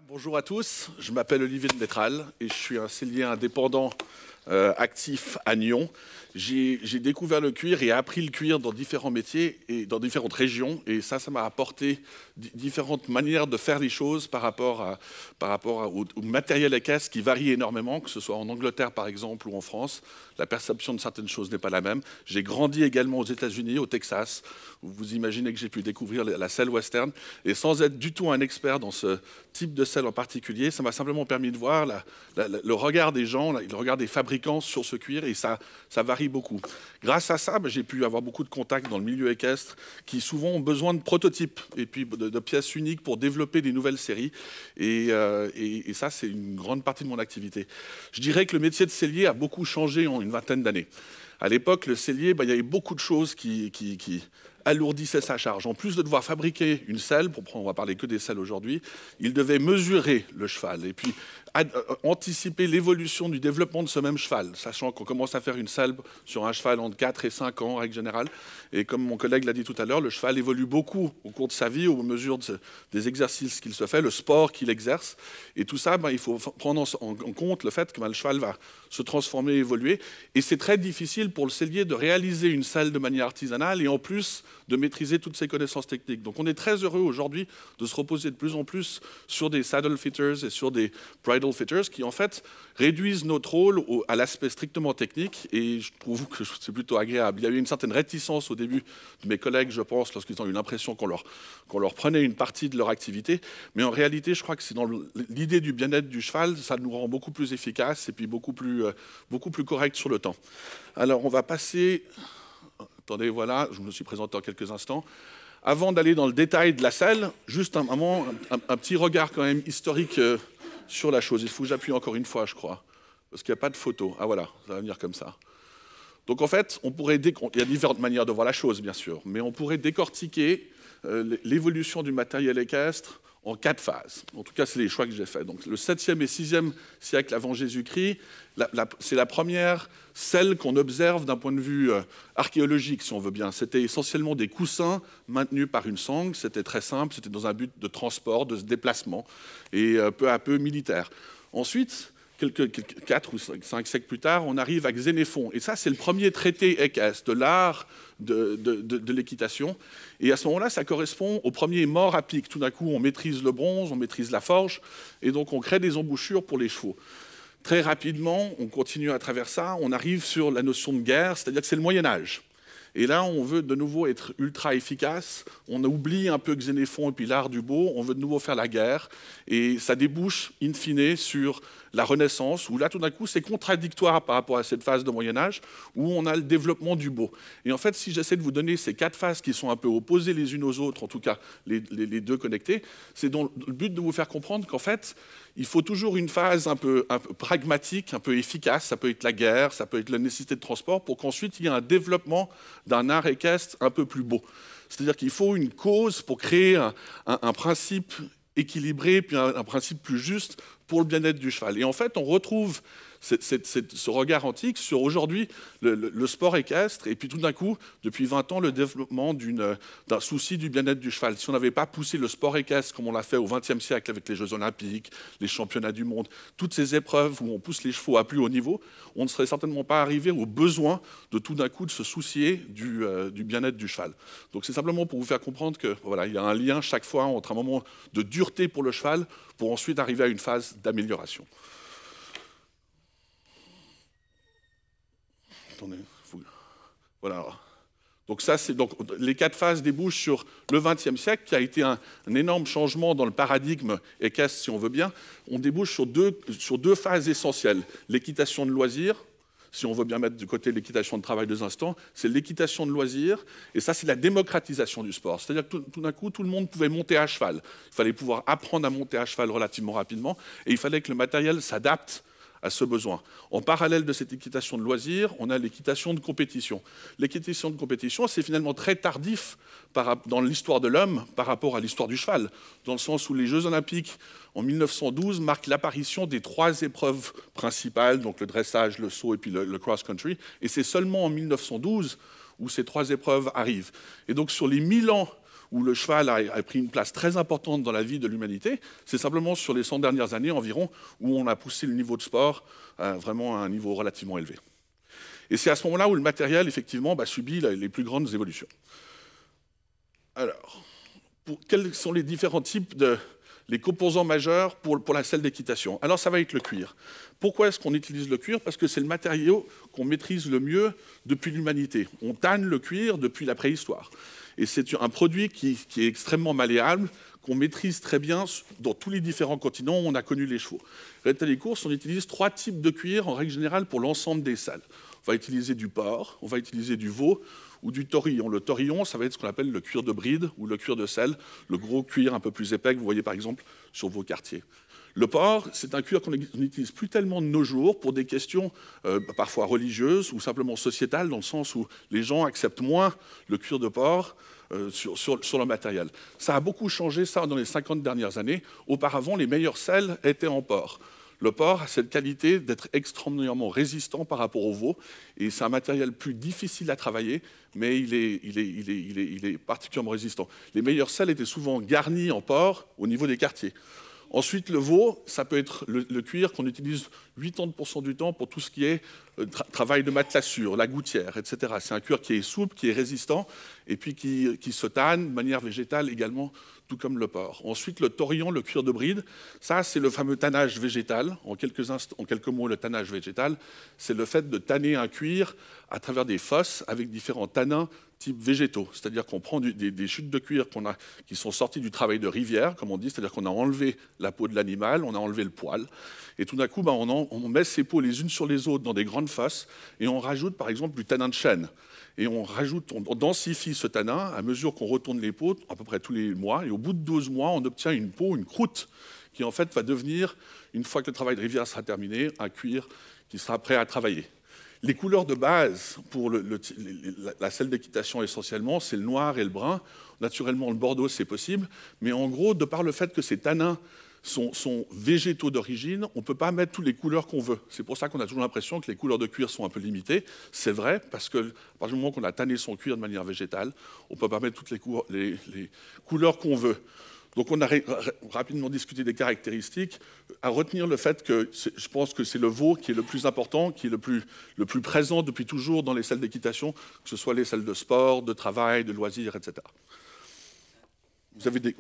Bonjour à tous, je m'appelle Olivier de Métral et je suis un sellier indépendant actif à Nyon. J'ai découvert le cuir et appris le cuir dans différents métiers et dans différentes régions. Et ça m'a apporté différentes manières de faire les choses par rapport au matériel équestre qui varie énormément, que ce soit en Angleterre par exemple ou en France. La perception de certaines choses n'est pas la même. J'ai grandi également aux États-Unis, au Texas, où vous imaginez que j'ai pu découvrir la selle western. Et sans être du tout un expert dans ce type de selle en particulier, ça m'a simplement permis de voir le regard des gens, le regard des fabricants sur ce cuir, et ça varie beaucoup. Grâce à ça, j'ai pu avoir beaucoup de contacts dans le milieu équestre qui souvent ont besoin de prototypes et puis de pièces uniques pour développer des nouvelles séries. Et ça, c'est une grande partie de mon activité. Je dirais que le métier de sellier a beaucoup changé en une vingtaine d'années. À l'époque, le sellier, il y avait beaucoup de choses qui alourdissait sa charge. En plus de devoir fabriquer une selle, on va parler que des selles aujourd'hui, il devait mesurer le cheval et puis anticiper l'évolution du développement de ce même cheval, sachant qu'on commence à faire une selle sur un cheval entre 4 et 5 ans en règle générale. Et comme mon collègue l'a dit tout à l'heure, le cheval évolue beaucoup au cours de sa vie, aux mesures des exercices qu'il se fait, le sport qu'il exerce. Et tout ça, il faut prendre en compte le fait que le cheval va se transformer, évoluer. Et c'est très difficile pour le sellier de réaliser une selle de manière artisanale et en plus de maîtriser toutes ses connaissances techniques. Donc on est très heureux aujourd'hui de se reposer de plus en plus sur des saddle fitters et sur des bridle fitters qui en fait réduisent notre rôle à l'aspect strictement technique, et je trouve que c'est plutôt agréable. Il y a eu une certaine réticence au début de mes collègues, je pense, lorsqu'ils ont eu l'impression qu'on leur prenait une partie de leur activité, mais en réalité je crois que c'est dans l'idée du bien-être du cheval, ça nous rend beaucoup plus efficaces et puis beaucoup plus correct sur le temps. Alors on va passer... Attendez, voilà, je me suis présenté en quelques instants. Avant d'aller dans le détail de la selle, juste un petit regard quand même historique sur la chose. Il faut que j'appuie encore une fois, je crois, parce qu'il n'y a pas de photo. Ah voilà, ça va venir comme ça. Donc en fait, il y a différentes manières de voir la chose, bien sûr, mais on pourrait décortiquer l'évolution du matériel équestre en 4 phases. En tout cas, c'est les choix que j'ai faits. Donc, le 7e et 6e siècle avant Jésus-Christ, c'est la première selle qu'on observe d'un point de vue archéologique, si on veut bien. C'était essentiellement des coussins maintenus par une sangle. C'était très simple, c'était dans un but de transport, de déplacement, et peu à peu militaire. Ensuite, quelques 4 ou 5 siècles plus tard, on arrive à Xénophon. Et ça, c'est le premier traité équestre, de l'art de l'équitation. Et à ce moment-là, ça correspond au premier mort à pic. Tout d'un coup, on maîtrise le bronze, on maîtrise la forge, et donc on crée des embouchures pour les chevaux. Très rapidement, on continue à travers ça, on arrive sur la notion de guerre, c'est-à-dire que c'est le Moyen-Âge. Et là, on veut de nouveau être ultra efficace. On oublie un peu Xénophon et puis l'art du beau. On veut de nouveau faire la guerre. Et ça débouche, in fine, sur la Renaissance, où là, tout d'un coup, c'est contradictoire par rapport à cette phase de Moyen-Âge, où on a le développement du beau. Et en fait, si j'essaie de vous donner ces 4 phases qui sont un peu opposées les unes aux autres, en tout cas les deux connectées, c'est dans le but de vous faire comprendre qu'en fait, il faut toujours une phase un peu pragmatique, un peu efficace. Ça peut être la guerre, ça peut être la nécessité de transport, pour qu'ensuite il y ait un développement d'un art équestre un peu plus beau. C'est-à-dire qu'il faut une cause pour créer un principe équilibré, puis un principe plus juste pour le bien-être du cheval. Et en fait, on retrouve ce regard antique sur aujourd'hui le sport équestre, et puis tout d'un coup, depuis 20 ans, le développement d'un souci du bien-être du cheval. Si on n'avait pas poussé le sport équestre comme on l'a fait au XXe siècle avec les Jeux Olympiques, les championnats du monde, toutes ces épreuves où on pousse les chevaux à plus haut niveau, on ne serait certainement pas arrivé au besoin de tout d'un coup de se soucier du bien-être du cheval. Donc c'est simplement pour vous faire comprendre que voilà, il y a un lien chaque fois entre un moment de dureté pour le cheval pour ensuite arriver à une phase d'amélioration. Attendez, voilà. Donc ça, les 4 phases débouchent sur le XXe siècle, qui a été un énorme changement dans le paradigme équestre, si on veut bien. On débouche sur deux phases essentielles. L'équitation de loisirs, si on veut bien mettre de côté l'équitation de travail 2 instants, c'est l'équitation de loisirs, et ça, c'est la démocratisation du sport. C'est-à-dire que tout d'un coup, tout le monde pouvait monter à cheval. Il fallait pouvoir apprendre à monter à cheval relativement rapidement, et il fallait que le matériel s'adapte à ce besoin. En parallèle de cette équitation de loisirs, on a l'équitation de compétition. L'équitation de compétition, c'est finalement très tardif dans l'histoire de l'homme par rapport à l'histoire du cheval, dans le sens où les Jeux Olympiques, en 1912, marquent l'apparition des 3 épreuves principales, donc le dressage, le saut et puis le cross-country, et c'est seulement en 1912 où ces 3 épreuves arrivent. Et donc sur les 1000 ans où le cheval a pris une place très importante dans la vie de l'humanité, c'est simplement sur les 100 dernières années environ où on a poussé le niveau de sport vraiment à un niveau relativement élevé. Et c'est à ce moment-là où le matériel, effectivement, subit les plus grandes évolutions. Alors, quels sont les différents types les composants majeurs pour la selle d'équitation? Alors, ça va être le cuir. Pourquoi est-ce qu'on utilise le cuir? Parce que c'est le matériau qu'on maîtrise le mieux depuis l'humanité. On tanne le cuir depuis la préhistoire. Et c'est un produit qui est extrêmement malléable, qu'on maîtrise très bien dans tous les différents continents où on a connu les chevaux. Résultat des courses, on utilise 3 types de cuir en règle générale pour l'ensemble des selles. On va utiliser du porc, on va utiliser du veau ou du taurillon. Le taurillon, ça va être ce qu'on appelle le cuir de bride ou le cuir de selle, le gros cuir un peu plus épais que vous voyez par exemple sur vos quartiers. Le porc, c'est un cuir qu'on n'utilise plus tellement de nos jours pour des questions parfois religieuses ou simplement sociétales, dans le sens où les gens acceptent moins le cuir de porc sur le matériel. Ça a beaucoup changé, ça, dans les 50 dernières années. Auparavant, les meilleures selles étaient en porc. Le porc a cette qualité d'être extrêmement résistant par rapport au veau, et c'est un matériel plus difficile à travailler, mais il est particulièrement résistant. Les meilleures selles étaient souvent garnies en porc au niveau des quartiers. Ensuite, le veau, ça peut être le cuir qu'on utilise 80% du temps pour tout ce qui est travail de matelassure, la gouttière, etc. C'est un cuir qui est souple, qui est résistant, et puis qui se tanne de manière végétale également, tout comme le porc. Ensuite, le taurillon, le cuir de bride, ça, c'est le fameux tannage végétal. En quelques mots, le tannage végétal, c'est le fait de tanner un cuir à travers des fosses avec différents tanins type végétaux. C'est-à-dire qu'on prend des chutes de cuir qui sont sorties du travail de rivière, comme on dit, c'est-à-dire qu'on a enlevé la peau de l'animal, on a enlevé le poil, et tout d'un coup, on met ces peaux les unes sur les autres dans des grandes fosses, et on rajoute par exemple du tanin de chêne. Et on densifie ce tanin à mesure qu'on retourne les peaux, à peu près tous les mois, et au bout de 12 mois, on obtient une peau, une croûte, qui en fait va devenir, une fois que le travail de rivière sera terminé, un cuir qui sera prêt à travailler. Les couleurs de base pour la selle d'équitation essentiellement, c'est le noir et le brun. Naturellement, le bordeaux, c'est possible. Mais en gros, de par le fait que ces tanins sont végétaux d'origine, on ne peut pas mettre toutes les couleurs qu'on veut. C'est pour ça qu'on a toujours l'impression que les couleurs de cuir sont un peu limitées. C'est vrai, parce que à partir du moment qu'on a tanné son cuir de manière végétale, on ne peut pas mettre toutes les couleurs qu'on veut. Donc on a rapidement discuté des caractéristiques, à retenir le fait que je pense que c'est le veau qui est le plus important, qui est le plus présent depuis toujours dans les selles d'équitation, que ce soit les selles de sport, de travail, de loisirs, etc. Vous avez des...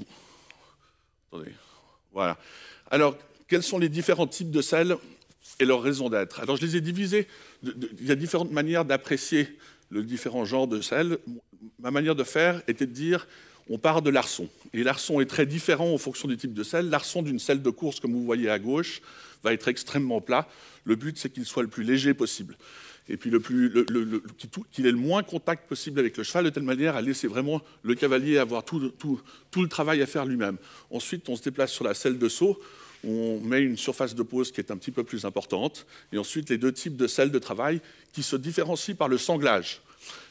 Attendez. Voilà. Alors, quels sont les différents types de selles et leur raison d'être? Alors, je les ai divisés. Il y a différentes manières d'apprécier les différents genres de selles. Ma manière de faire était de dire... On part de l'arçon. Et l'arçon est très différent en fonction du type de selle. L'arçon d'une selle de course, comme vous voyez à gauche, va être extrêmement plat. Le but, c'est qu'il soit le plus léger possible. Et puis qu'il ait le moins contact possible avec le cheval, de telle manière à laisser vraiment le cavalier avoir tout le travail à faire lui-même. Ensuite, on se déplace sur la selle de saut. On met une surface de pose qui est un petit peu plus importante. Et ensuite, les 2 types de selles de travail qui se différencient par le sanglage.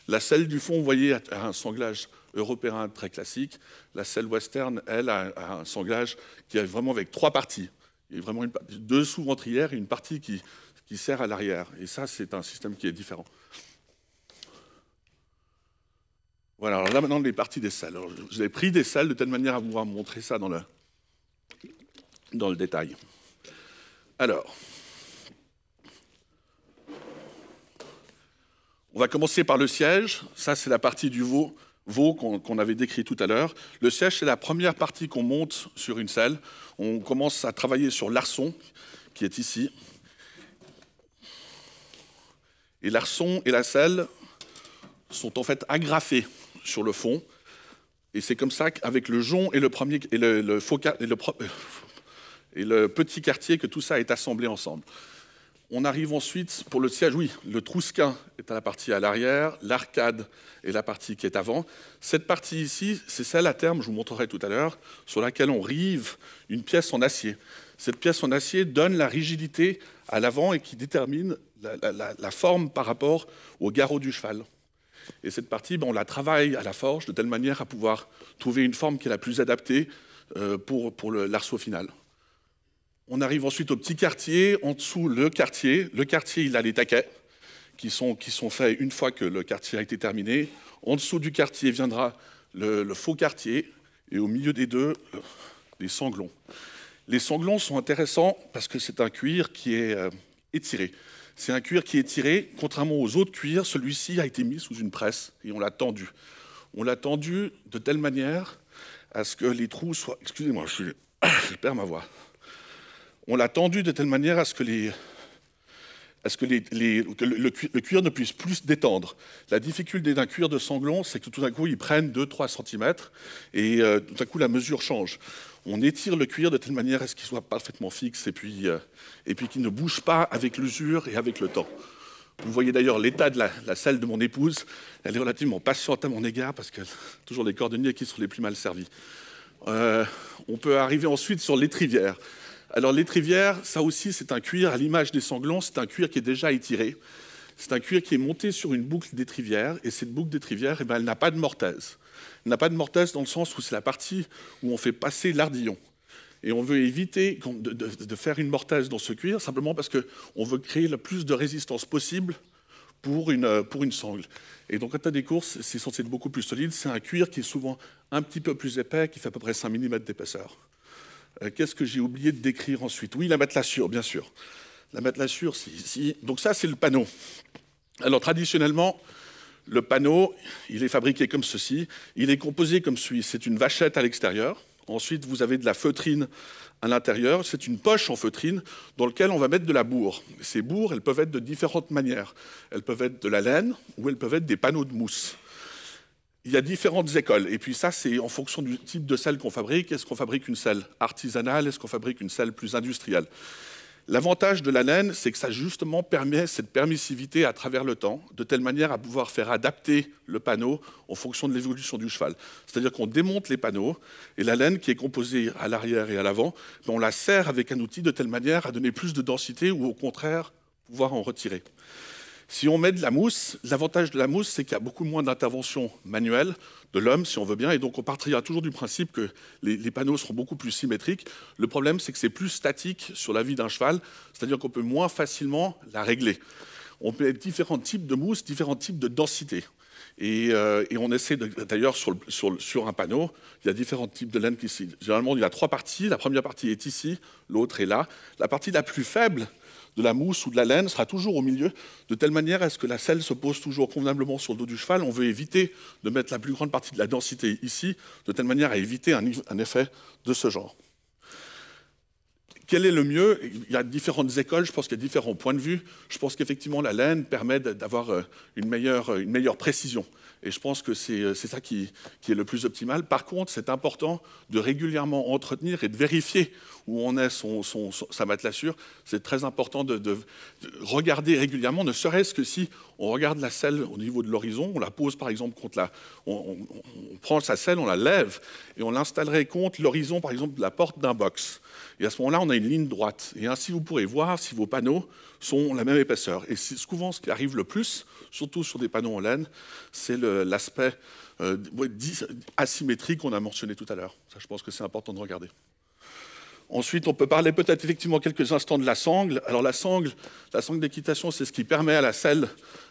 La selle du fond, vous voyez, a un sanglage européen très classique. La selle western, elle, a un sanglage qui est vraiment avec 3 parties. Il y a vraiment 2 sous-ventrières et une partie qui sert à l'arrière. Et ça, c'est un système qui est différent. Voilà, alors là maintenant, les parties des selles. J'ai pris des selles de telle manière à pouvoir montrer ça dans le détail. Alors, on va commencer par le siège. Ça, c'est la partie du veau qu'on avait décrit tout à l'heure. Le siège, c'est la première partie qu'on monte sur une selle. On commence à travailler sur l'arçon, qui est ici. Et l'arçon et la selle sont en fait agrafés sur le fond. Et c'est comme ça qu'avec le jonc et le petit quartier, que tout ça est assemblé ensemble. On arrive ensuite, pour le siège, oui, le trousquin est à la partie à l'arrière, l'arcade est la partie qui est avant. Cette partie ici, c'est celle à terme, je vous montrerai tout à l'heure, sur laquelle on rive une pièce en acier. Cette pièce en acier donne la rigidité à l'avant et qui détermine la forme par rapport au garrot du cheval. Et cette partie, on la travaille à la forge de telle manière à pouvoir trouver une forme qui est la plus adaptée pour l'arceau final. On arrive ensuite au petit quartier, en dessous le quartier. Le quartier, il a les taquets qui sont faits une fois que le quartier a été terminé. En dessous du quartier viendra le faux quartier, et au milieu des deux, les sanglons. Les sanglons sont intéressants parce que c'est un cuir qui est étiré. C'est un cuir qui est tiré, contrairement aux autres cuirs, celui-ci a été mis sous une presse et on l'a tendu. On l'a tendu de telle manière à ce que les trous soient... Excusez-moi, je perds ma voix. On l'a tendu de telle manière à ce que le cuir ne puisse plus se détendre. La difficulté d'un cuir de sanglon, c'est que tout d'un coup, ils prennent 2-3 cm et tout d'un coup, la mesure change. On étire le cuir de telle manière à ce qu'il soit parfaitement fixe et puis qu'il ne bouge pas avec l'usure et avec le temps. Vous voyez d'ailleurs l'état de la selle de mon épouse. Elle est relativement patiente à mon égard parce que toujours les cordonniers qui sont les plus mal servis. On peut arriver ensuite sur l'étrivière. Alors l'étrivière, ça aussi c'est un cuir, à l'image des sanglons, c'est un cuir qui est déjà étiré. C'est un cuir qui est monté sur une boucle d'étrivière, et cette boucle d'étrivière, elle n'a pas de mortaise. Elle n'a pas de mortaise dans le sens où c'est la partie où on fait passer l'ardillon. Et on veut éviter de faire une mortaise dans ce cuir, simplement parce qu'on veut créer le plus de résistance possible pour une sangle. Et donc, quand tu as des courses, c'est censé être beaucoup plus solide. C'est un cuir qui est souvent un petit peu plus épais, qui fait à peu près 5 mm d'épaisseur. Qu'est-ce que j'ai oublié de décrire ensuite? Oui, la matelassure, bien sûr. La matelassure, c'est ici. Donc ça, c'est le panneau. Alors, traditionnellement, le panneau, il est fabriqué comme ceci. Il est composé comme suit. C'est une vachette à l'extérieur. Ensuite, vous avez de la feutrine à l'intérieur. C'est une poche en feutrine dans laquelle on va mettre de la bourre. Ces bourres, elles peuvent être de différentes manières. Elles peuvent être de la laine ou elles peuvent être des panneaux de mousse. Il y a différentes écoles. Et puis ça, c'est en fonction du type de selle qu'on fabrique. Est-ce qu'on fabrique une selle artisanale? Est-ce qu'on fabrique une selle plus industrielle? L'avantage de la laine, c'est que ça justement permet cette permissivité à travers le temps, de telle manière à pouvoir faire adapter le panneau en fonction de l'évolution du cheval. C'est-à-dire qu'on démonte les panneaux, et la laine qui est composée à l'arrière et à l'avant, on la serre avec un outil de telle manière à donner plus de densité ou au contraire, pouvoir en retirer. Si on met de la mousse, l'avantage de la mousse, c'est qu'il y a beaucoup moins d'intervention manuelle de l'homme, si on veut bien, et donc on partira toujours du principe que les panneaux seront beaucoup plus symétriques. Le problème, c'est que c'est plus statique sur la vie d'un cheval, c'est-à-dire qu'on peut moins facilement la régler. On peut mettre différents types de mousse, différents types de densité. Et on essaie d'ailleurs sur un panneau, il y a différents types de laine ici. Généralement, il y a 3 parties. La première partie est ici, l'autre est là. La partie la plus faible de la mousse ou de la laine sera toujours au milieu, de telle manière à ce que la selle se pose toujours convenablement sur le dos du cheval. On veut éviter de mettre la plus grande partie de la densité ici, de telle manière à éviter un effet de ce genre. Quel est le mieux? Il y a différentes écoles, je pense qu'il y a différents points de vue. Je pense qu'effectivement, la laine permet d'avoir une meilleure précision. Et je pense que c'est ça qui est le plus optimal. Par contre, c'est important de régulièrement entretenir et de vérifier où on est sa matelassure. C'est très important de regarder régulièrement, ne serait-ce que si on regarde la selle au niveau de l'horizon, on la pose par exemple contre on prend sa selle, on la lève et on l'installerait contre l'horizon par exemple de la porte d'un box. Et à ce moment-là, on a une ligne droite. Et ainsi, vous pourrez voir si vos panneaux sont la même épaisseur. Et souvent, ce qui arrive le plus, surtout sur des panneaux en laine, c'est l'aspect asymétrique qu'on a mentionné tout à l'heure. Ça, je pense que c'est important de regarder. Ensuite, on peut parler peut-être effectivement quelques instants de la sangle. Alors la sangle d'équitation, c'est ce qui permet à la selle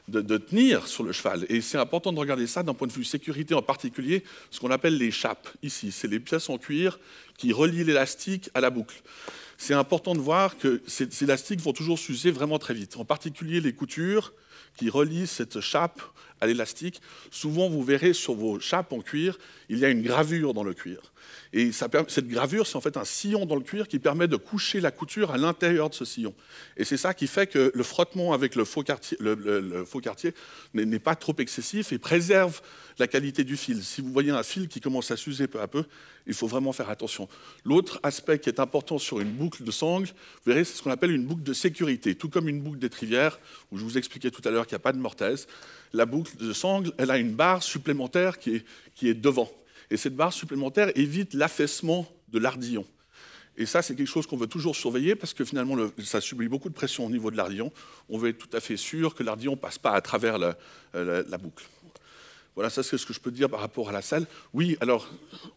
de tenir sur le cheval. Et c'est important de regarder ça d'un point de vue sécurité, en particulier ce qu'on appelle les chapes. Ici, c'est les pièces en cuir qui relient l'élastique à la boucle. C'est important de voir que ces élastiques vont toujours s'user vraiment très vite. En particulier les coutures qui relient cette chape à l'élastique. Souvent, vous verrez sur vos chapes en cuir, il y a une gravure dans le cuir. Et cette gravure, c'est en fait un sillon dans le cuir qui permet de coucher la couture à l'intérieur de ce sillon. Et c'est ça qui fait que le frottement avec le faux quartier n'est pas trop excessif et préserve la qualité du fil. Si vous voyez un fil qui commence à s'user peu à peu, il faut vraiment faire attention. L'autre aspect qui est important sur une boucle de sangle, vous verrez, c'est ce qu'on appelle une boucle de sécurité. Tout comme une boucle d'étrivière, où je vous expliquais tout à l'heure qu'il n'y a pas de mortaise, la boucle de sangle, elle a une barre supplémentaire qui est devant. Et cette barre supplémentaire évite l'affaissement de l'ardillon. Et ça, c'est quelque chose qu'on veut toujours surveiller parce que finalement, ça subit beaucoup de pression au niveau de l'ardillon. On veut être tout à fait sûr que l'ardillon ne passe pas à travers la boucle. Voilà, ça c'est ce que je peux dire par rapport à la selle. Oui, alors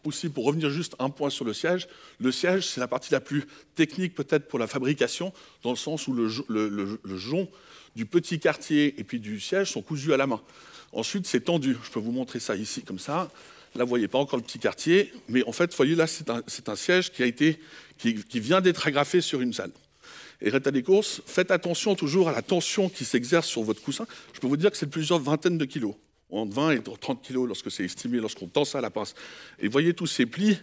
aussi pour revenir juste un point sur le siège c'est la partie la plus technique peut-être pour la fabrication, dans le sens où le jonc du petit quartier et puis du siège sont cousus à la main. Ensuite, c'est tendu. Je peux vous montrer ça ici comme ça. Là, vous voyez pas encore le petit quartier, mais en fait, vous voyez là, c'est un siège qui vient d'être agrafé sur une salle. Et résultat des courses, faites attention toujours à la tension qui s'exerce sur votre coussin. Je peux vous dire que c'est plusieurs vingtaines de kilos, entre 20 et 30 kilos lorsque c'est estimé, lorsqu'on tend ça à la pince. Et vous voyez tous ces plis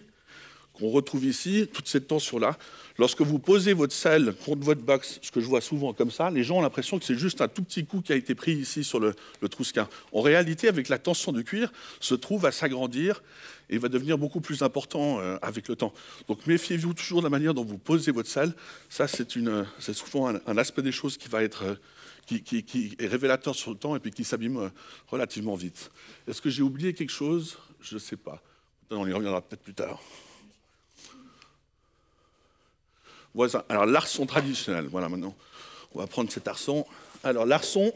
qu'on retrouve ici, toute cette tension-là. Lorsque vous posez votre selle contre votre box, ce que je vois souvent comme ça, les gens ont l'impression que c'est juste un tout petit coup qui a été pris ici sur le trousquin. En réalité, avec la tension du cuir, se trouve à s'agrandir et va devenir beaucoup plus important avec le temps. Donc méfiez-vous toujours de la manière dont vous posez votre selle. Ça, c'est souvent un aspect des choses qui va être... qui est révélateur sur le temps et puis qui s'abîme relativement vite. Est-ce que j'ai oublié quelque chose? Je ne sais pas. On y reviendra peut-être plus tard. Voilà. Alors, l'arçon traditionnel. Voilà, maintenant, on va prendre cet arçon. Alors, l'arçon,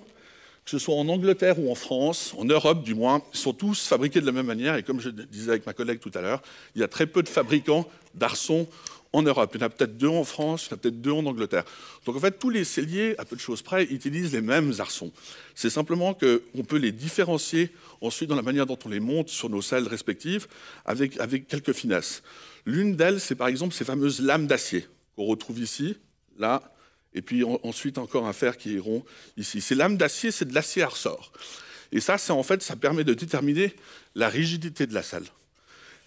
que ce soit en Angleterre ou en France, en Europe du moins, ils sont tous fabriqués de la même manière. Et comme je disais avec ma collègue tout à l'heure, il y a très peu de fabricants d'arçons en Europe. Il y en a peut-être 2 en France, il y en a peut-être 2 en Angleterre. Donc, en fait, tous les selliers, à peu de choses près, utilisent les mêmes arçons. C'est simplement qu'on peut les différencier ensuite dans la manière dont on les monte sur nos selles respectives avec quelques finesses. L'une d'elles, c'est par exemple ces fameuses lames d'acier qu'on retrouve ici, là, et puis ensuite encore un fer qui est rond ici. Ces lames d'acier, c'est de l'acier à ressort. Et ça, en fait, ça permet de déterminer la rigidité de la selle.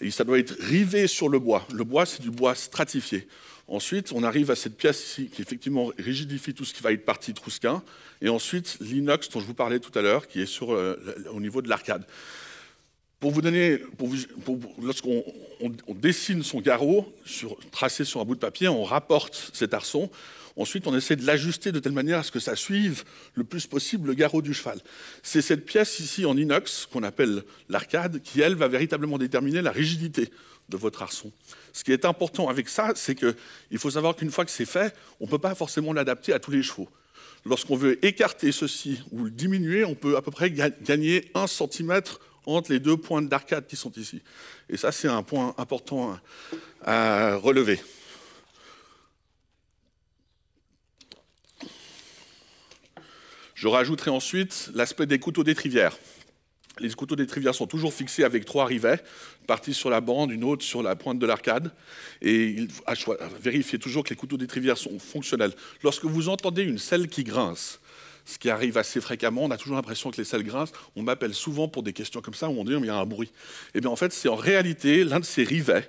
Et ça doit être rivé sur le bois. Le bois, c'est du bois stratifié. Ensuite, on arrive à cette pièce ici qui effectivement rigidifie tout ce qui va être partie trousquin. Et ensuite, l'inox dont je vous parlais tout à l'heure, qui est au niveau de l'arcade. Pour vous donner, lorsqu'on dessine son garrot, tracé sur un bout de papier, on rapporte cet arçon. Ensuite, on essaie de l'ajuster de telle manière à ce que ça suive le plus possible le garrot du cheval. C'est cette pièce ici en inox, qu'on appelle l'arcade, qui, elle, va véritablement déterminer la rigidité de votre arçon. Ce qui est important avec ça, c'est qu'il faut savoir qu'une fois que c'est fait, on ne peut pas forcément l'adapter à tous les chevaux. Lorsqu'on veut écarter ceci ou le diminuer, on peut à peu près gagner 1 cm entre les 2 pointes d'arcade qui sont ici. Et ça, c'est un point important à relever. Je rajouterai ensuite l'aspect des couteaux d'étrivière. Les couteaux d'étrivière sont toujours fixés avec 3 rivets, partie sur la bande, une autre sur la pointe de l'arcade. Et il faut vérifier toujours que les couteaux d'étrivière sont fonctionnels. Lorsque vous entendez une selle qui grince, ce qui arrive assez fréquemment, on a toujours l'impression que les selles grincent. On m'appelle souvent pour des questions comme ça où on dit il y a un bruit. Et bien en fait, c'est en réalité l'un de ces rivets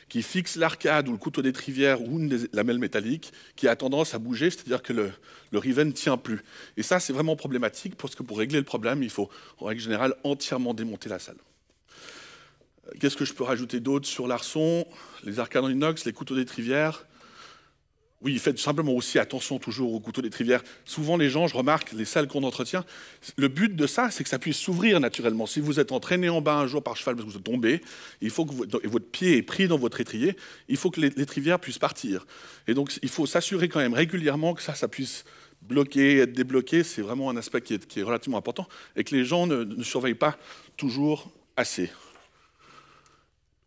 qui fixe l'arcade ou le couteau d'étrivière ou une lamelle métallique qui a tendance à bouger, c'est-à-dire que le rivet ne tient plus. Et ça, c'est vraiment problématique parce que pour régler le problème, il faut, en règle générale, entièrement démonter la selle. Qu'est-ce que je peux rajouter d'autre sur l'arçon? Les arcades en inox, les couteaux d'étrivière. Oui, faites simplement aussi attention toujours aux couteaux d'étrivière. Souvent, les gens, je remarque, les salles qu'on entretient, le but de ça, c'est que ça puisse s'ouvrir naturellement. Si vous êtes entraîné en bas un jour par cheval parce que vous tombez, il faut que votre pied est pris dans votre étrier, il faut que l'étrivière puisse partir. Et donc, il faut s'assurer quand même régulièrement que ça puisse bloquer, être débloqué. C'est vraiment un aspect qui est relativement important et que les gens ne surveillent pas toujours assez.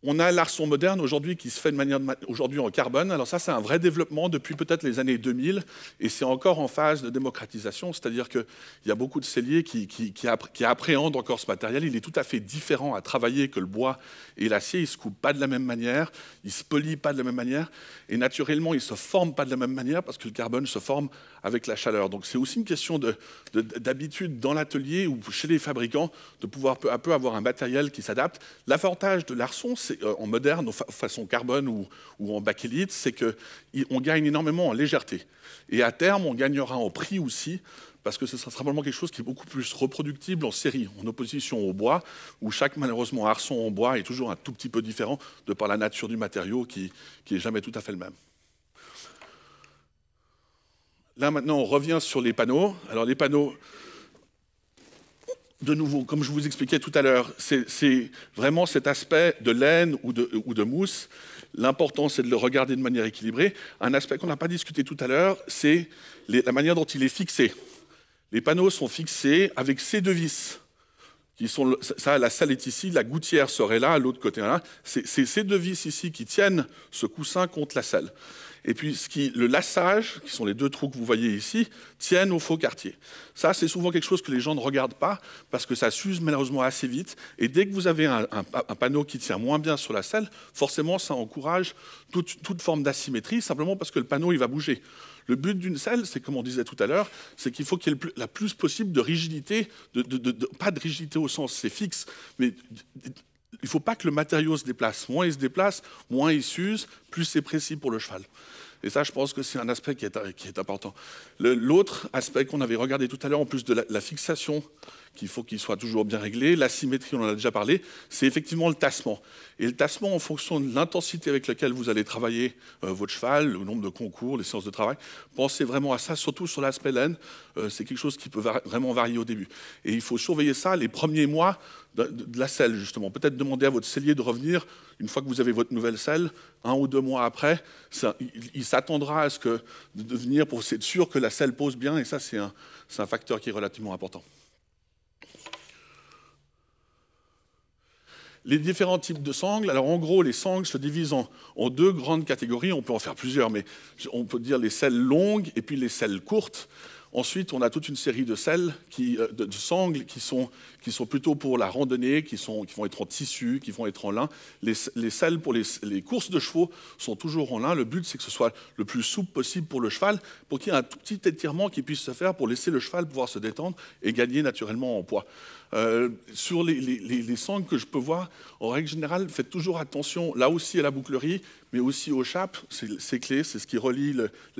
On a l'arçon moderne aujourd'hui qui se fait de manière aujourd'hui en carbone. Alors ça, c'est un vrai développement depuis peut-être les années 2000 et c'est encore en phase de démocratisation, c'est-à-dire qu'il y a beaucoup de selliers qui appréhendent encore ce matériel. Il est tout à fait différent à travailler que le bois et l'acier. Il ne se coupe pas de la même manière, il ne se polit pas de la même manière et naturellement, il ne se forme pas de la même manière parce que le carbone se forme avec la chaleur. Donc c'est aussi une question d'habitude dans l'atelier ou chez les fabricants de pouvoir peu à peu avoir un matériel qui s'adapte. L'avantage de l'arçon, c'est en moderne, façon carbone ou en bakélite, c'est qu'on gagne énormément en légèreté. Et à terme, on gagnera en prix aussi, parce que ce sera probablement quelque chose qui est beaucoup plus reproductible en série, en opposition au bois, où chaque, malheureusement, arçon en bois est toujours un tout petit peu différent de par la nature du matériau qui n'est jamais tout à fait le même. Là, maintenant, on revient sur les panneaux. Alors, les panneaux... De nouveau, comme je vous expliquais tout à l'heure, c'est vraiment cet aspect de laine ou de mousse. L'important, c'est de le regarder de manière équilibrée. Un aspect qu'on n'a pas discuté tout à l'heure, c'est la manière dont il est fixé. Les panneaux sont fixés avec ces 2 vis. Ça, la selle est ici, la gouttière serait là, à l'autre côté là. C'est ces deux vis ici qui tiennent ce coussin contre la selle. Et puis le lassage, qui sont les deux trous que vous voyez ici, tiennent au faux quartier. Ça, c'est souvent quelque chose que les gens ne regardent pas parce que ça s'use malheureusement assez vite. Et dès que vous avez un panneau qui tient moins bien sur la selle, forcément, ça encourage toute forme d'asymétrie, simplement parce que le panneau, il va bouger. Le but d'une selle, c'est comme on disait tout à l'heure, c'est qu'il faut qu'il y ait la plus possible de rigidité, pas de rigidité au sens c'est fixe, mais il ne faut pas que le matériau se déplace. Moins il se déplace, moins il s'use, plus c'est précis pour le cheval. Et ça, je pense que c'est un aspect qui est important. L'autre aspect qu'on avait regardé tout à l'heure, en plus de la fixation, qu'il faut qu'il soit toujours bien réglé, l'asymétrie, on en a déjà parlé, c'est effectivement le tassement. Et le tassement, en fonction de l'intensité avec laquelle vous allez travailler votre cheval, le nombre de concours, les séances de travail, pensez vraiment à ça, surtout sur l'aspect laine. C'est quelque chose qui peut vraiment varier au début. Et il faut surveiller ça les premiers mois de la selle, justement. Peut-être demander à votre sellier de revenir, une fois que vous avez votre nouvelle selle, 1 ou 2 mois après, il s'attendra à ce que de venir pour être sûr que la selle pose bien, et ça, c'est un facteur qui est relativement important. Les différents types de sangles, alors en gros, les sangles se divisent en deux grandes catégories, on peut en faire plusieurs, mais on peut dire les selles longues et puis les selles courtes. Ensuite, on a toute une série de selles, de sangles qui sont plutôt pour la randonnée, qui vont être en tissu, qui vont être en lin. Les selles pour les courses de chevaux sont toujours en lin. Le but, c'est que ce soit le plus souple possible pour le cheval, pour qu'il y ait un tout petit étirement qui puisse se faire pour laisser le cheval pouvoir se détendre et gagner naturellement en poids. Sur les sangles que je peux voir, en règle générale, faites toujours attention, là aussi à la bouclerie, mais aussi aux chapes. C'est clé, c'est ce qui relie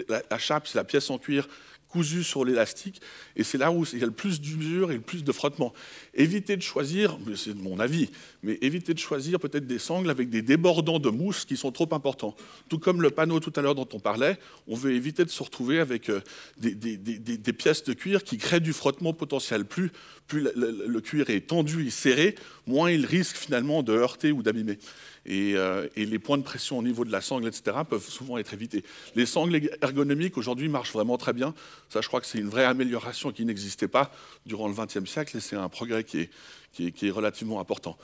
la chape, c'est la pièce en cuir cousu sur l'élastique, et c'est là où il y a le plus d'usure et le plus de frottement. Évitez de choisir, c'est mon avis, mais évitez de choisir peut-être des sangles avec des débordants de mousse qui sont trop importants. Tout comme le panneau tout à l'heure dont on parlait, on veut éviter de se retrouver avec des pièces de cuir qui créent du frottement potentiel. Plus le cuir est tendu et serré, moins il risque finalement de heurter ou d'abîmer. Et les points de pression au niveau de la sangle, etc., peuvent souvent être évités. Les sangles ergonomiques, aujourd'hui, marchent vraiment très bien. Ça, je crois que c'est une vraie amélioration qui n'existait pas durant le XXe siècle, et c'est un progrès qui est relativement important.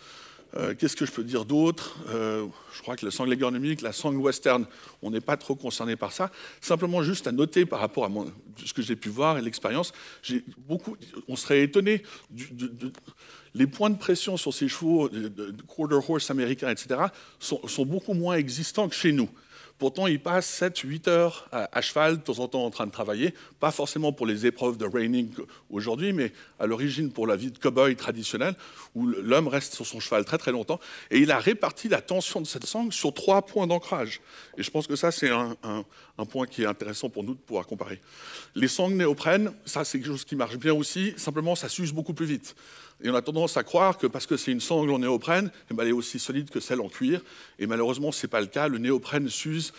Qu'est-ce que je peux dire d'autre? Je crois que le sangle ergonomique, la sangle western, on n'est pas trop concerné par ça. Simplement juste à noter par rapport à ce que j'ai pu voir et l'expérience, on serait étonné les points de pression sur ces chevaux de quarter horse américains, etc., sont beaucoup moins existants que chez nous. Pourtant, ils passent 7-8 heures à cheval, de temps en temps en train de travailler, pas forcément pour les épreuves de reining aujourd'hui, mais à l'origine pour la vie de cow-boy traditionnelle, où l'homme reste sur son cheval très très longtemps, et il a réparti la tension de cette sangle sur 3 points d'ancrage. Et je pense que ça, c'est un point qui est intéressant pour nous de pouvoir comparer. Les sangles néoprène, ça c'est quelque chose qui marche bien aussi, simplement ça s'use beaucoup plus vite. Et on a tendance à croire que parce que c'est une sangle en néoprène, elle est aussi solide que celle en cuir. Et malheureusement, ce n'est pas le cas. Le néoprène s'use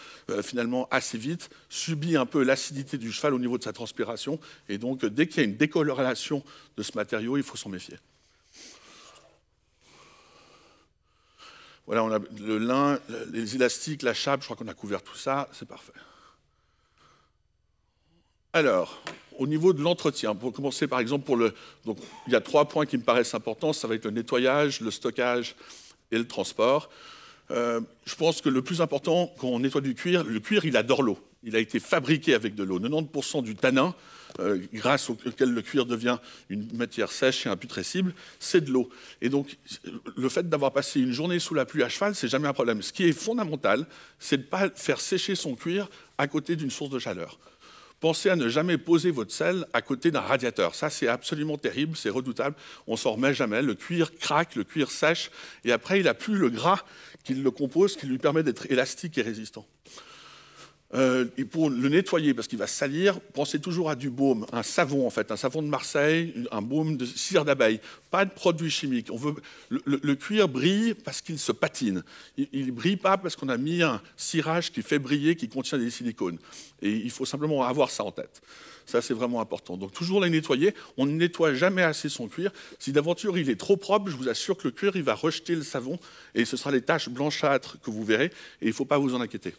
finalement assez vite, subit un peu l'acidité du cheval au niveau de sa transpiration. Et donc, dès qu'il y a une décoloration de ce matériau, il faut s'en méfier. Voilà, on a le lin, les élastiques, la chape, je crois qu'on a couvert tout ça, c'est parfait. Alors, au niveau de l'entretien, pour commencer par exemple, donc, il y a 3 points qui me paraissent importants, ça va être le nettoyage, le stockage et le transport. Je pense que le plus important, quand on nettoie du cuir, le cuir, il adore l'eau. Il a été fabriqué avec de l'eau. 90% du tanin, grâce auquel le cuir devient une matière sèche et imputrescible, c'est de l'eau. Et donc, le fait d'avoir passé une journée sous la pluie à cheval, c'est jamais un problème. Ce qui est fondamental, c'est de ne pas faire sécher son cuir à côté d'une source de chaleur. Pensez à ne jamais poser votre selle à côté d'un radiateur. Ça, c'est absolument terrible, c'est redoutable. On ne s'en remet jamais. Le cuir craque, le cuir sèche, et après, il n'a plus le gras qui le compose, qui lui permet d'être élastique et résistant. Et pour le nettoyer, parce qu'il va salir, pensez toujours à du baume, un savon en fait, un savon de Marseille, un baume de cire d'abeille, pas de produits chimiques. Le cuir brille parce qu'il se patine. Il ne brille pas parce qu'on a mis un cirage qui fait briller, qui contient des silicones. Et il faut simplement avoir ça en tête. Ça, c'est vraiment important. Donc, toujours les nettoyer. On ne nettoie jamais assez son cuir. Si d'aventure il est trop propre, je vous assure que le cuir, il va rejeter le savon et ce sera les taches blanchâtres que vous verrez. Et il ne faut pas vous en inquiéter.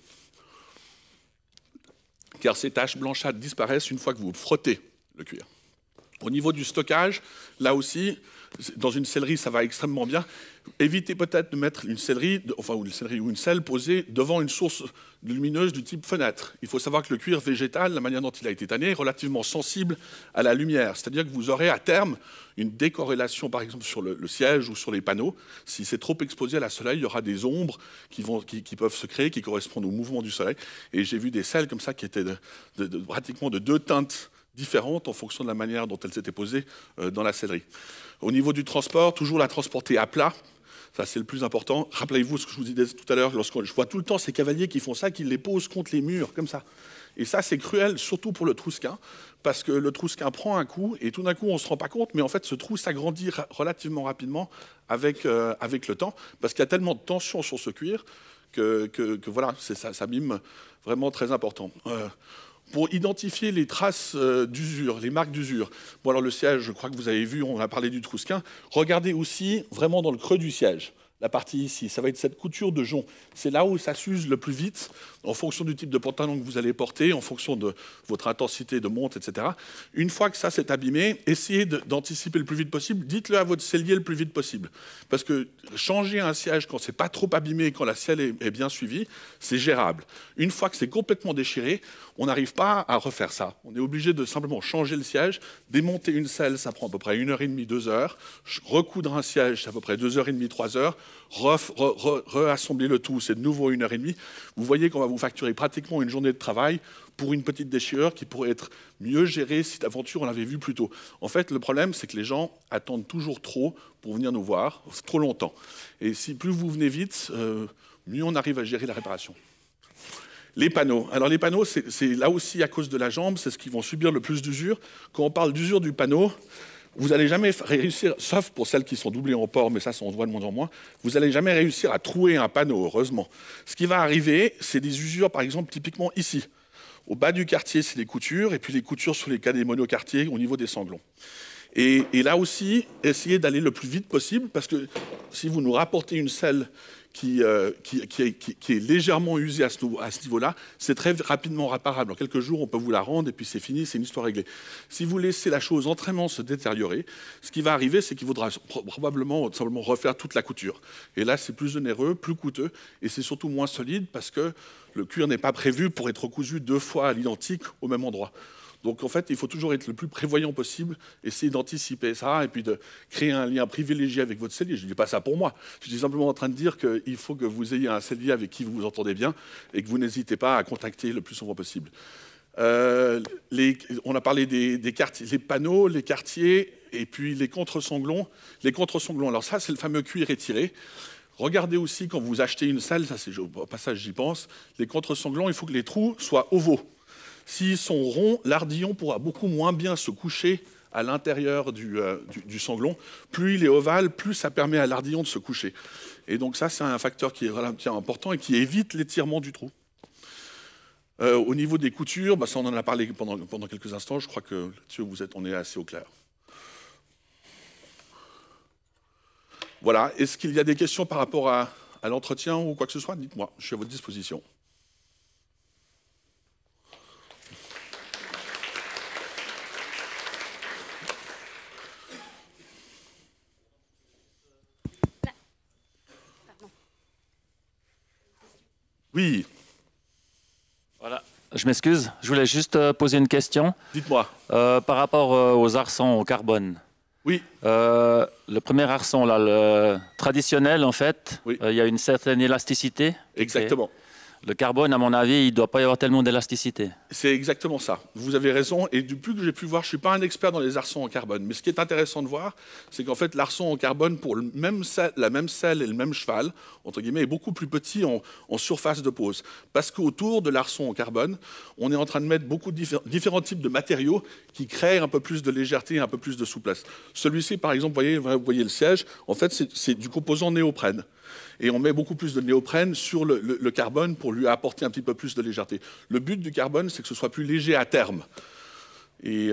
Car ces taches blanchâtres disparaissent une fois que vous frottez le cuir. Au niveau du stockage, là aussi, Dans une sellerie, ça va extrêmement bien. Évitez peut-être de mettre une sellerie, ou une selle posée devant une source lumineuse du type fenêtre. Il faut savoir que le cuir végétal, la manière dont il a été tanné, est relativement sensible à la lumière. C'est-à-dire que vous aurez à terme une décorrélation, par exemple, sur le siège ou sur les panneaux. Si c'est trop exposé à la soleil, il y aura des ombres qui peuvent se créer, qui correspondent au mouvement du soleil. Et j'ai vu des selles comme ça qui étaient pratiquement de 2 teintes différentes en fonction de la manière dont elles étaient posées dans la sellerie. Au niveau du transport, toujours la transporter à plat. Ça, c'est le plus important. Rappelez-vous ce que je vous disais tout à l'heure, lorsque je vois tout le temps ces cavaliers qui font ça, qui les posent contre les murs, comme ça. Et ça, c'est cruel, surtout pour le trousquin, parce que le trousquin prend un coup, et tout d'un coup, on ne se rend pas compte, mais en fait, ce trou s'agrandit relativement rapidement avec le temps, parce qu'il y a tellement de tension sur ce cuir que voilà, ça s'abîme vraiment très important. Pour identifier les traces d'usure, les marques d'usure. Bon, alors le siège, je crois que vous avez vu, on a parlé du trousquin. Regardez aussi vraiment dans le creux du siège. La partie ici, ça va être cette couture de jonc. C'est là où ça s'use le plus vite, en fonction du type de pantalon que vous allez porter, en fonction de votre intensité de monte, etc. Une fois que ça s'est abîmé, essayez d'anticiper le plus vite possible. Dites-le à votre sellier le plus vite possible. Parce que changer un siège quand c'est pas trop abîmé, quand la selle est bien suivie, c'est gérable. Une fois que c'est complètement déchiré, on n'arrive pas à refaire ça. On est obligé de simplement changer le siège, démonter une selle, ça prend à peu près 1h30, 2 heures. Recoudre un siège, c'est à peu près 2h30, 3 heures. Reassembler le tout, c'est de nouveau 1h30. Vous voyez qu'on va vous facturer pratiquement une journée de travail pour une petite déchirure qui pourrait être mieux gérée si d'aventure on l'avait vu plus tôt. En fait, le problème, c'est que les gens attendent toujours trop pour venir nous voir, trop longtemps. Et si plus vous venez vite, mieux on arrive à gérer la réparation. Les panneaux. Alors les panneaux, c'est là aussi à cause de la jambe, c'est ce qui vont subir le plus d'usure. Quand on parle d'usure du panneau, vous n'allez jamais réussir, sauf pour celles qui sont doublées en port, mais ça, on voit de moins en moins, vous n'allez jamais réussir à trouer un panneau, heureusement. Ce qui va arriver, c'est des usures, par exemple, typiquement ici. Au bas du quartier, c'est les coutures, et puis les coutures sur les cas des monoquartiers au niveau des sanglons. Et là aussi, essayez d'aller le plus vite possible, parce que si vous nous rapportez une selle qui est légèrement usée à ce niveau-là, c'est très rapidement réparable. En quelques jours, on peut vous la rendre et puis c'est fini, c'est une histoire réglée. Si vous laissez la chose entraînement se détériorer, ce qui va arriver, c'est qu'il faudra probablement simplement refaire toute la couture. Et là, c'est plus onéreux, plus coûteux et c'est surtout moins solide parce que le cuir n'est pas prévu pour être cousu 2 fois à l'identique au même endroit. Donc en fait, il faut toujours être le plus prévoyant possible, essayer d'anticiper ça et puis de créer un lien privilégié avec votre sellier. Je ne dis pas ça pour moi, je suis simplement en train de dire qu'il faut que vous ayez un sellier avec qui vous vous entendez bien et que vous n'hésitez pas à contacter le plus souvent possible. On a parlé des quartiers, les panneaux, les quartiers et puis les contre-sanglons. Les contre-sanglons, alors ça c'est le fameux cuir étiré. Regardez aussi quand vous achetez une selle, ça c'est au passage j'y pense, les contre-sanglons, il faut que les trous soient ovaux. S'ils sont ronds, l'ardillon pourra beaucoup moins bien se coucher à l'intérieur du sanglon. Plus il est ovale, plus ça permet à l'ardillon de se coucher. Et donc ça, c'est un facteur qui est relativement important et qui évite l'étirement du trou. Au niveau des coutures, ça on en a parlé pendant quelques instants. Je crois que là-dessus, on est assez au clair. Voilà. Est-ce qu'il y a des questions par rapport à l'entretien ou quoi que ce soit? Dites-moi, je suis à votre disposition. Oui. Voilà. Je m'excuse, je voulais juste poser une question. Dites-moi. Par rapport aux arçons au carbone. Oui. Le premier arçon, là, le traditionnel, en fait, oui. Il y a une certaine élasticité. Exactement. Le carbone, à mon avis, il ne doit pas y avoir tellement d'élasticité. C'est exactement ça. Vous avez raison. Et du plus que j'ai pu voir, je ne suis pas un expert dans les arçons en carbone. Mais ce qui est intéressant de voir, c'est qu'en fait, l'arçon en carbone, pour la même selle et le même cheval, entre guillemets, est beaucoup plus petit en surface de pose. Parce qu'autour de l'arçon en carbone, on est en train de mettre beaucoup de différents types de matériaux qui créent un peu plus de légèreté et un peu plus de souplesse. Celui-ci, par exemple, vous voyez le siège, en fait, c'est du composant néoprène. Et on met beaucoup plus de néoprène sur le carbone pour lui apporter un petit peu plus de légèreté. Le but du carbone, c'est que ce soit plus léger à terme. Et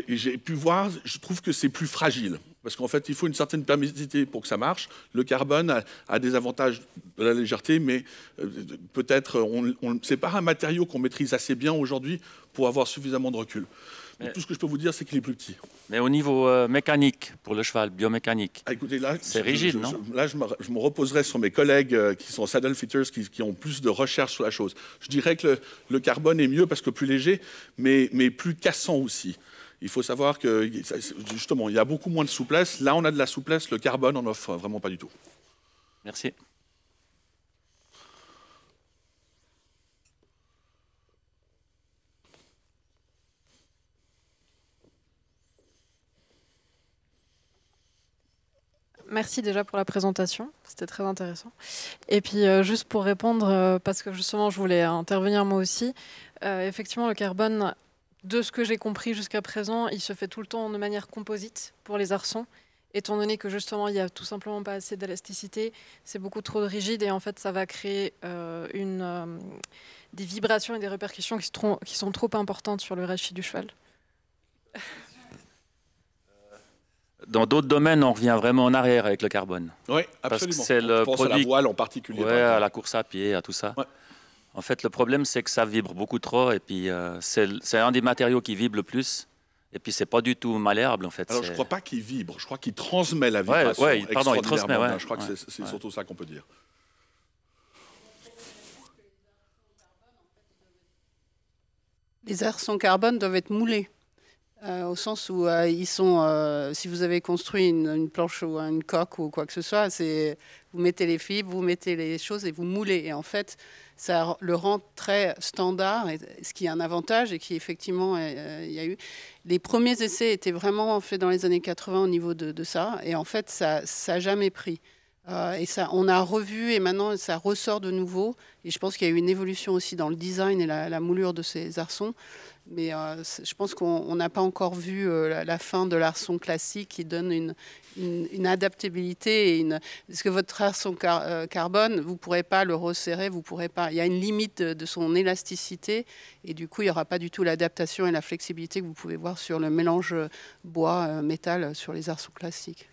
j'ai pu voir, je trouve que c'est plus fragile. Parce qu'en fait, il faut une certaine permissivité pour que ça marche. Le carbone a des avantages de la légèreté, mais peut-être, ce n'est pas un matériau qu'on maîtrise assez bien aujourd'hui pour avoir suffisamment de recul. Mais tout ce que je peux vous dire, c'est qu'il est plus petit. Mais au niveau mécanique, pour le cheval, biomécanique, Ah, écoutez, là, c'est rigide, non? Là, je me reposerai sur mes collègues qui sont saddle fitters, qui ont plus de recherche sur la chose. Je dirais que le carbone est mieux parce que plus léger, mais plus cassant aussi. Il faut savoir que, justement, il y a beaucoup moins de souplesse. Là, on a de la souplesse, le carbone en offre vraiment pas du tout. Merci. Merci déjà pour la présentation, c'était très intéressant. Et puis juste pour répondre, parce que justement je voulais intervenir moi aussi, effectivement le carbone, de ce que j'ai compris jusqu'à présent, il se fait tout le temps de manière composite pour les arçons, étant donné que justement il n'y a tout simplement pas assez d'élasticité, c'est beaucoup trop rigide et en fait ça va créer des vibrations et des répercussions qui sont trop importantes sur le rachis du cheval. Dans d'autres domaines, on revient vraiment en arrière avec le carbone. Oui, Parce absolument. que c'est le Je pense à la produit... voile en particulier. Ouais, à la course à pied, à tout ça. Ouais. En fait, le problème, c'est que ça vibre beaucoup trop. Et puis, c'est un des matériaux qui vibre le plus. Et puis, c'est pas du tout malléable, en fait. Alors, je ne crois pas qu'il vibre. Je crois qu'il transmet la vibration. Ouais, pardon, il transmet, bien. ouais. Je crois que c'est surtout ça qu'on peut dire. Les arçons carbone doivent être moulés. Au sens où ils sont, si vous avez construit une planche ou une coque ou quoi que ce soit, vous mettez les fibres, vous mettez les choses et vous moulez. Et en fait, ça le rend très standard, ce qui est un avantage et qui effectivement, il y a eu. Les premiers essais étaient vraiment faits dans les années 80 au niveau de ça. Et en fait, ça n'a jamais pris. Et ça, on a revu et maintenant ça ressort de nouveau. Et je pense qu'il y a eu une évolution aussi dans le design et la moulure de ces arçons. Mais je pense qu'on n'a pas encore vu la fin de l'arçon classique qui donne une adaptabilité. Parce que votre arçon carbone, vous ne pourrez pas le resserrer, vous pourrez pas. Il y a une limite de son élasticité et du coup, il n'y aura pas du tout l'adaptation et la flexibilité que vous pouvez voir sur le mélange bois-métal sur les arçons classiques.